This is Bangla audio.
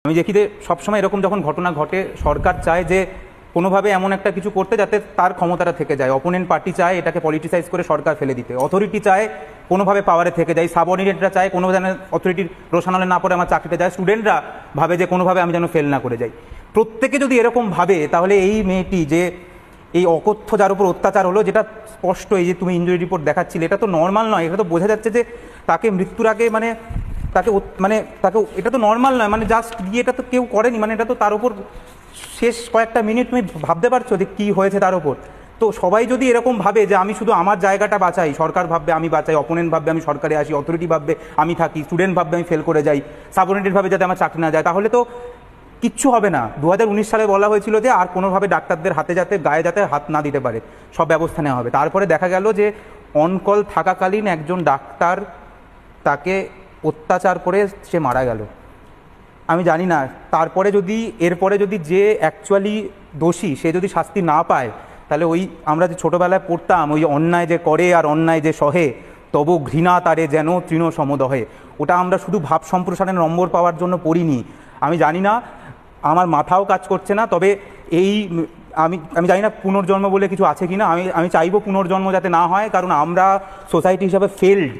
আমি দেখি যে সবসময় এরকম যখন ঘটনা ঘটে সরকার চায় যে কোনোভাবে এমন একটা কিছু করতে যাতে তার ক্ষমতাটা থেকে যায়। অপোনেন্ট পার্টি চায় এটাকে পলিটিসাইজ করে সরকার ফেলে দিতে, অথরিটি চায় কোনোভাবে পাওয়ারে থেকে যায়, সাবঅর্ডিনেটরা চায় কোনো যেন অথরিটির রোশানলে না পড়ে আমার চাকরিটা যায়, স্টুডেন্টরা ভাবে যে কোনোভাবে আমি যেন ফেল না করে যাই। প্রত্যেকে যদি এরকম ভাবে তাহলে এই মেয়েটি যে এই অকথ্য যার উপর অত্যাচার হলো, যেটা স্পষ্ট এই যে তুমি ইনজুরি রিপোর্ট দেখাচ্ছিলে, এটা তো নর্মাল নয়। এটা তো বোঝা যাচ্ছে যে তাকে মৃত্যুর আগে তাকে এটা তো নর্মাল নয়, জাস্ট গিয়ে এটা তো কেউ করেনি, এটা তো তার উপর শেষ কয়েকটা মিনিট তুমি ভাবতে পারছো যে কী হয়েছে তার উপর। তো সবাই যদি এরকম ভাবে যে আমি শুধু আমার জায়গাটা বাঁচাই, সরকার ভাববে আমি বাঁচাই, অপোনেন্ট ভাববে আমি সরকারে আসি, অথরিটি ভাববে আমি থাকি, স্টুডেন্ট ভাববে আমি ফেল করে যাই, সাবঅর্ডিনেট ভাবে যাতে আমার চাকরি না যায়, তাহলে তো কিচ্ছু হবে না। 2019 সালে বলা হয়েছিল যে আর কোনোভাবে ডাক্তারদের হাতে গায়ে যাতে হাত না দিতে পারে, সব ব্যবস্থা নেওয়া হবে। তারপরে দেখা গেল যে অনকল থাকাকালীন একজন ডাক্তার তাকে অত্যাচার করে সে মারা গেল। আমি জানি না এরপরে যদি যে অ্যাকচুয়ালি দোষী সে যদি শাস্তি না পায়, তাহলে ওই আমরা যে ছোটোবেলায় পড়তাম ওই অন্যায় যে করে আর অন্যায় যে সহে তবু ঘৃণা তারে যেন তৃণ সমদহে, ওটা আমরা শুধু ভাব সম্প্রসারণের নম্বর পাওয়ার জন্য পড়িনি। আমি জানি না, আমার মাথাও কাজ করছে না। তবে আমি জানি না পুনর্জন্ম বলে কিছু আছে কি না। আমি চাইবো পুনর্জন্ম যাতে না হয়, কারণ আমরা সোসাইটি হিসাবে ফেল্ড।